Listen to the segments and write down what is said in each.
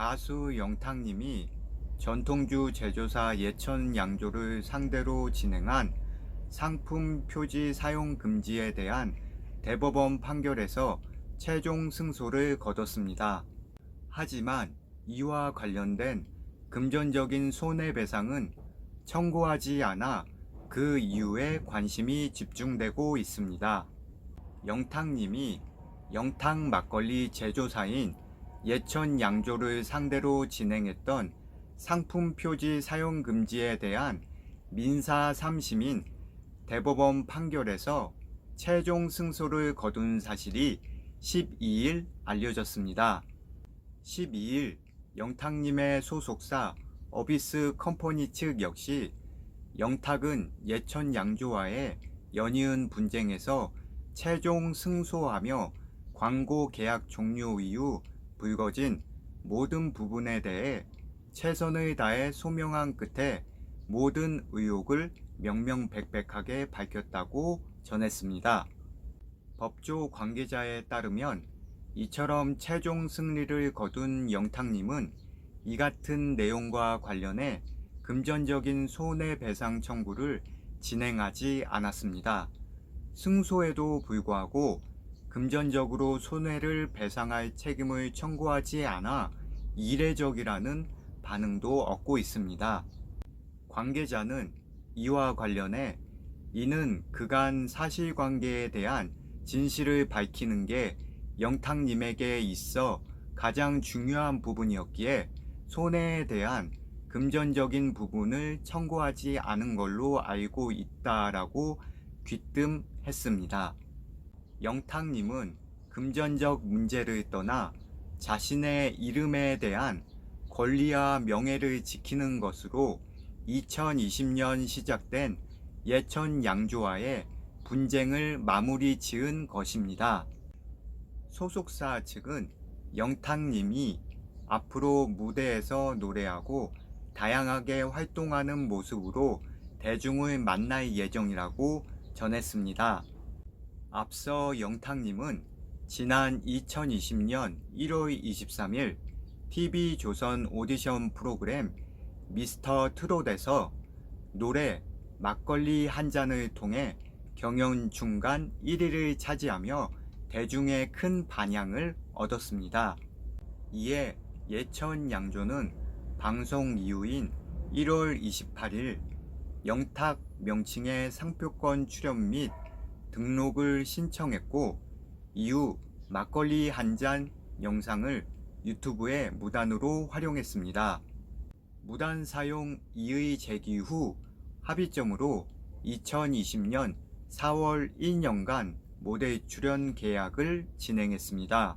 가수 영탁님이 전통주 제조사 예천 양조를 상대로 진행한 상품 표지 사용 금지에 대한 대법원 판결에서 최종 승소를 거뒀습니다. 하지만 이와 관련된 금전적인 손해배상은 청구하지 않아 그 이유에 관심이 집중되고 있습니다. 영탁님이 영탁 막걸리 제조사인 예천 양조를 상대로 진행했던 상품 표지 사용 금지에 대한 민사 3심인 대법원 판결에서 최종 승소를 거둔 사실이 12일 알려졌습니다. 12일 영탁님의 소속사 어비스 컴퍼니 측 역시 영탁은 예천 양조와의 연이은 분쟁에서 최종 승소하며 광고 계약 종료 이후 불거진 모든 부분에 대해 최선을 다해 소명한 끝에 모든 의혹을 명명백백하게 밝혔다고 전했습니다. 법조 관계자에 따르면 이처럼 최종 승리를 거둔 영탁님은 이 같은 내용과 관련해 금전적인 손해배상 청구를 진행하지 않았습니다. 승소에도 불구하고 금전적으로 손해를 배상할 책임을 청구하지 않아 이례적이라는 반응도 얻고 있습니다. 관계자는 이와 관련해 이는 그간 사실관계에 대한 진실을 밝히는 게 영탁님에게 있어 가장 중요한 부분이었기에 손해에 대한 금전적인 부분을 청구하지 않은 걸로 알고 있다라고 귀뜸했습니다. 영탁님은 금전적 문제를 떠나 자신의 이름에 대한 권리와 명예를 지키는 것으로 2020년 시작된 예천 양조와의 분쟁을 마무리 지은 것입니다. 소속사 측은 영탁님이 앞으로 무대에서 노래하고 다양하게 활동하는 모습으로 대중을 만날 예정이라고 전했습니다. 앞서 영탁님은 지난 2020년 1월 23일 TV조선 오디션 프로그램 미스터 트롯에서 노래 막걸리 한 잔을 통해 경연 중간 1위를 차지하며 대중의 큰 반향을 얻었습니다. 이에 예천 양조는 방송 이후인 1월 28일 영탁 명칭의 상표권 출연 및 등록을 신청했고 이후 막걸리 한 잔 영상을 유튜브에 무단으로 활용했습니다. 무단 사용 이의 제기 후 합의점으로 2020년 4월 1년간 모델 출연 계약을 진행했습니다.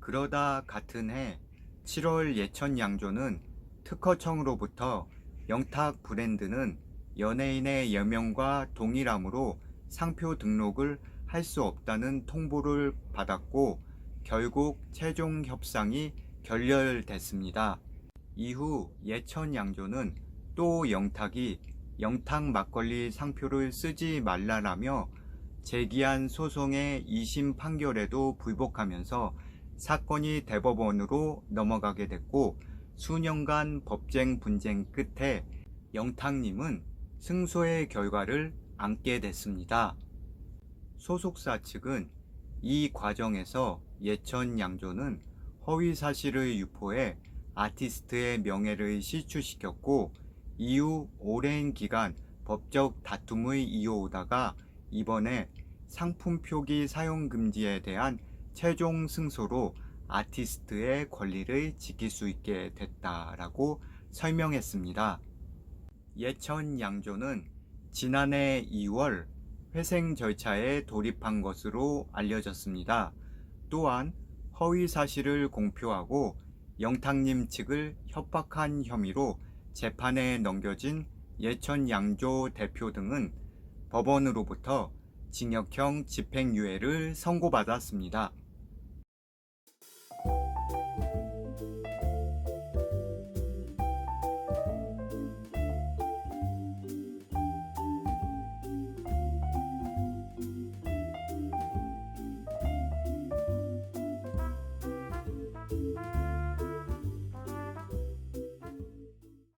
그러다 같은 해 7월 예천 양조는 특허청으로부터 영탁 브랜드는 연예인의 여명과 동일함으로 상표 등록을 할 수 없다는 통보를 받았고 결국 최종 협상이 결렬됐습니다. 이후 예천 양조는 또 영탁이 영탁 막걸리 상표를 쓰지 말라라며 제기한 소송의 2심 판결에도 불복하면서 사건이 대법원으로 넘어가게 됐고 수년간 법정 분쟁 끝에 영탁님은 승소의 결과를 안게 됐습니다. 소속사 측은 이 과정에서 예천 양조는 허위 사실을 유포해 아티스트의 명예를 실추시켰고 이후 오랜 기간 법적 다툼을 이어오다가 이번에 상품 표기 사용 금지에 대한 최종 승소로 아티스트의 권리를 지킬 수 있게 됐다라고 설명했습니다. 예천 양조는 지난해 2월 회생 절차에 돌입한 것으로 알려졌습니다. 또한 허위 사실을 공표하고 영탁님 측을 협박한 혐의로 재판에 넘겨진 예천 양조 대표 등은 법원으로부터 징역형 집행유예를 선고받았습니다.